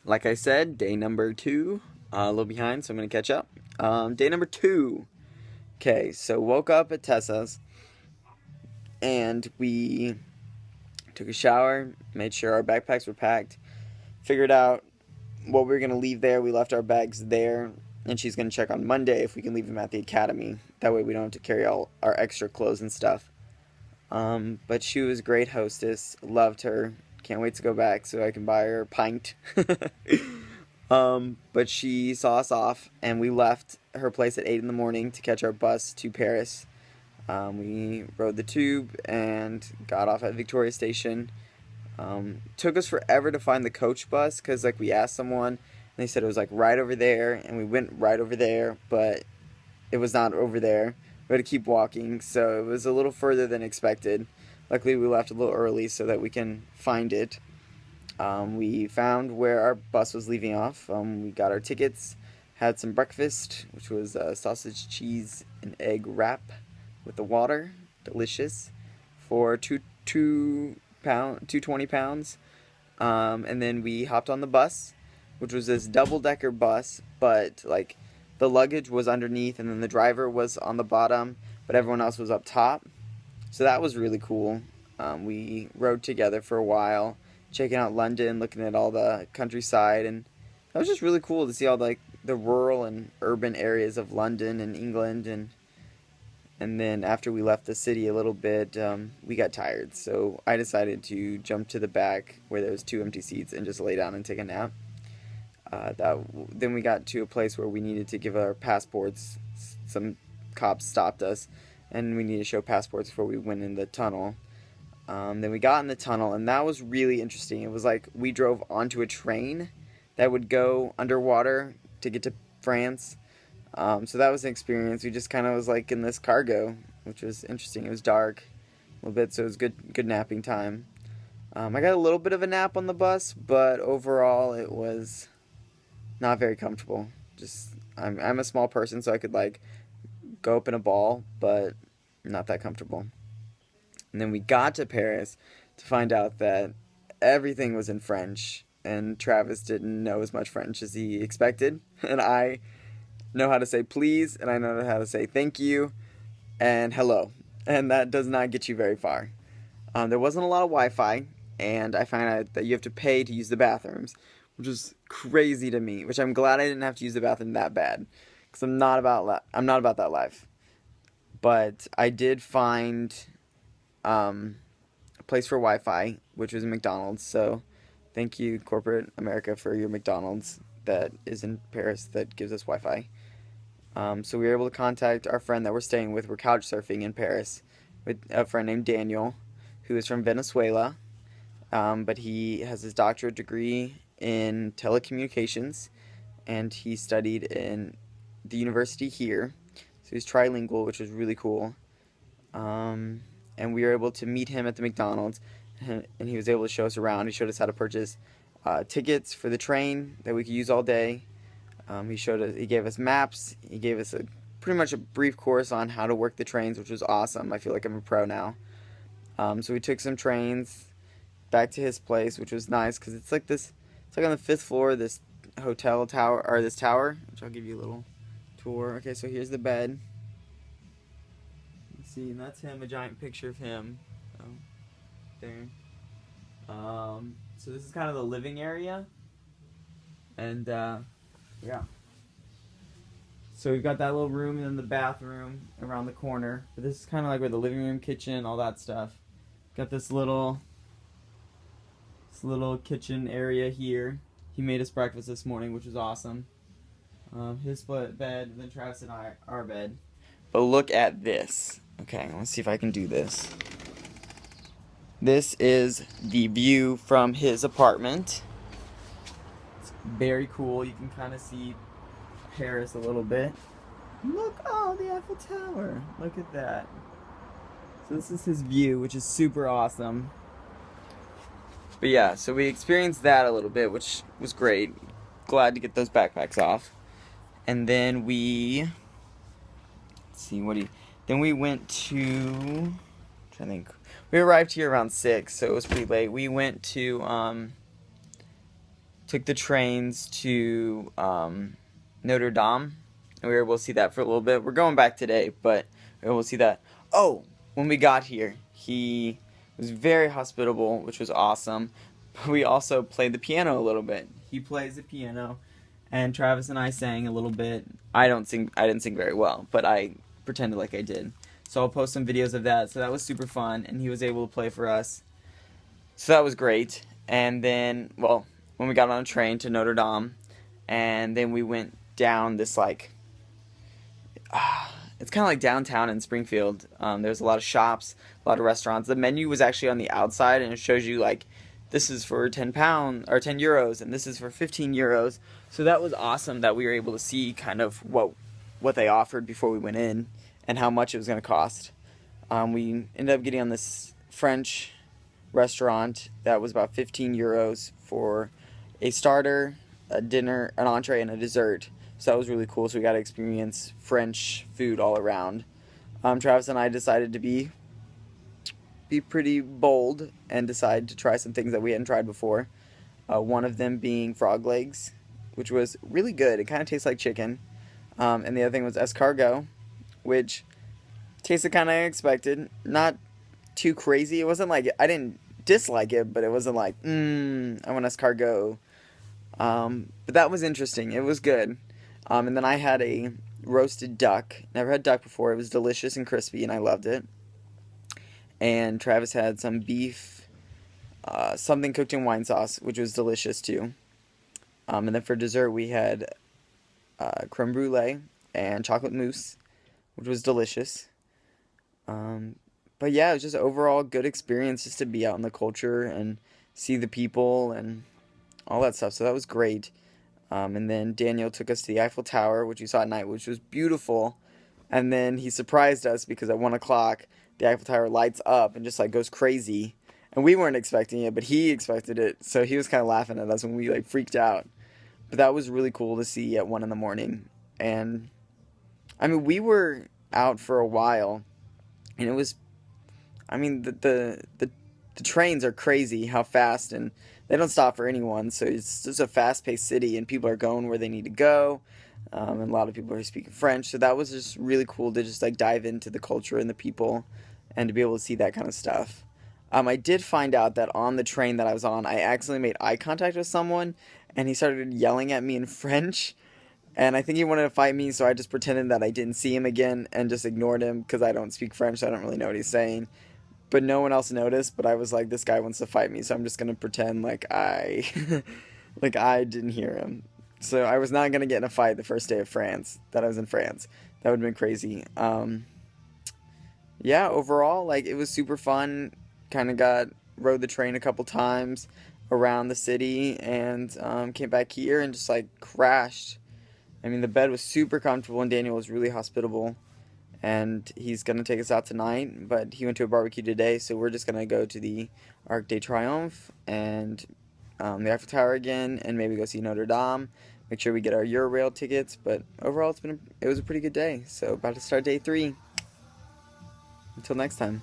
Like I said, day number 2, a little behind, so I'm going to catch up. Day number 2. Okay, so woke up at Tessa's, and we took a shower, made sure our backpacks were packed, figured out what we were going to leave there. We left our bags there, and she's going to check on Monday if we can leave them at the academy. That way we don't have to carry all our extra clothes and stuff. But she was a great hostess, loved her. Can't wait to go back so I can buy her a pint. But she saw us off, and we left her place at 8 in the morning to catch our bus to Paris. We rode the tube and got off at Victoria Station. Took us forever to find the coach bus because, like, we asked someone, and they said it was, like, right over there, and we went right over there, but it was not over there. We had to keep walking, so it was a little further than expected. Luckily, we left a little early so that we can find it. We found where our bus was leaving off. We got our tickets, had some breakfast, which was sausage, cheese, and egg wrap with the water, delicious, for two 20 pounds. And then we hopped on the bus, which was this double-decker bus, but like the luggage was underneath, and then the driver was on the bottom, but everyone else was up top. So that was really cool. We rode together for a while, checking out London, looking at all the countryside, and that was just really cool to see all the rural and urban areas of London and England. And then after we left the city a little bit, we got tired, so I decided to jump to the back where there was 2 empty seats and just lay down and take a nap. Then we got to a place where we needed to give our passports. Some cops stopped us, and we needed to show passports before we went in the tunnel. Then we got in the tunnel, and that was really interesting. It was like we drove onto a train that would go underwater to get to France. So that was an experience. We just kind of was like in this cargo, which was interesting. It was dark a little bit, so it was good napping time. I got a little bit of a nap on the bus, but overall it was not very comfortable. Just I'm a small person, so I could go up in a ball, but not that comfortable. And then we got to Paris to find out that everything was in French, and Travis didn't know as much French as he expected, and I know how to say please, and I know how to say thank you and hello, and that does not get you very far. There wasn't a lot of Wi-Fi, and I found out that you have to pay to use the bathrooms, which was crazy to me, which I'm glad I didn't have to use the bathroom that bad, because I'm not about that life. But I did find a place for Wi-Fi, which was McDonald's, so thank you, corporate America, for your McDonald's that is in Paris that gives us Wi-Fi. So we were able to contact our friend that we're staying with. We're couch surfing in Paris with a friend named Daniel, who is from Venezuela, but he has his doctorate degree in telecommunications, and he studied in the university here. So he's trilingual, which was really cool. And we were able to meet him at the McDonald's, and he was able to show us around. He showed us how to purchase tickets for the train that we could use all day. He gave us maps. He gave us pretty much a brief course on how to work the trains, which was awesome. I feel like I'm a pro now. So we took some trains back to his place, which was nice because it's like on the 5th floor of this hotel tower, or this tower, which I'll give you a little tour. Okay, so here's the bed. You see, and that's him, a giant picture of him. Oh, there. So this is kind of the living area. And, yeah. So we've got that little room and then the bathroom around the corner. But this is kind of like where the living room, kitchen, all that stuff. Got this little kitchen area here. He made us breakfast this morning, which was awesome. His split bed, and then Travis and I, our bed. But look at this. Okay, let's see if I can do this. This is the view from his apartment. It's very cool. You can kind of see Paris a little bit. Look, oh, the Eiffel Tower. Look at that. So this is his view, which is super awesome. But yeah, so we experienced that a little bit, which was great. Glad to get those backpacks off. And then then we went to, I think, we arrived here around 6, so it was pretty late. We went to took the trains to Notre Dame, and we were able to see that for a little bit. We're going back today, but we were able to see that. Oh, when we got here, he was very hospitable, which was awesome. But we also played the piano a little bit. He plays the piano, and Travis and I sang a little bit. I didn't sing very well, but I pretended like I did. So I'll post some videos of that. So that was super fun, and he was able to play for us. So that was great. And then, well, when we got on a train to Notre Dame, and then we went down this, like, it's kind of like downtown in Springfield. There's a lot of shops, a lot of restaurants. The menu was actually on the outside, and it shows you, like, this is for £10 or €10, and this is for €15. So that was awesome that we were able to see kind of what they offered before we went in and how much it was going to cost. We ended up getting on this French restaurant that was about €15 for a starter, a dinner, an entree, and a dessert. So that was really cool. So we got to experience French food all around. Travis and I decided to be pretty bold and decide to try some things that we hadn't tried before. One of them being frog legs, which was really good. It kind of tastes like chicken. And the other thing was escargot, which tasted kind of expected. Not too crazy. It wasn't like, I didn't dislike it, but it wasn't like, I want escargot. But that was interesting. It was good. And then I had a roasted duck. Never had duck before. It was delicious and crispy, and I loved it. And Travis had some beef, something cooked in wine sauce, which was delicious too. And then for dessert, we had creme brulee and chocolate mousse, which was delicious. But yeah, it was just overall good experience just to be out in the culture and see the people and all that stuff. So that was great. And then Daniel took us to the Eiffel Tower, which we saw at night, which was beautiful. And then he surprised us because at 1 o'clock, the Eiffel Tower lights up and just like goes crazy. And we weren't expecting it, but he expected it. So he was kind of laughing at us when we like freaked out. But that was really cool to see at 1 in the morning. And I mean, we were out for a while, and it was, I mean, the trains are crazy how fast, and they don't stop for anyone. So it's just a fast-paced city, and people are going where they need to go. And a lot of people are speaking French. So that was just really cool to just like dive into the culture and the people and to be able to see that kind of stuff. I did find out that on the train that I was on, I accidentally made eye contact with someone, and he started yelling at me in French. And I think he wanted to fight me, so I just pretended that I didn't see him again and just ignored him because I don't speak French, so I don't really know what he's saying. But no one else noticed, but I was like, this guy wants to fight me, so I'm just going to pretend like I didn't hear him. So I was not going to get in a fight the first day of France, that I was in France. That would have been crazy. Yeah, overall, like, it was super fun. Kind of rode the train a couple times around the city and came back here and just, like, crashed. I mean, the bed was super comfortable, and Daniel was really hospitable. And he's going to take us out tonight, but he went to a barbecue today, so we're just going to go to the Arc de Triomphe and the Eiffel Tower again, and maybe go see Notre Dame. Make sure we get our Eurail tickets, but overall it was a pretty good day. So about to start day 3. Until next time.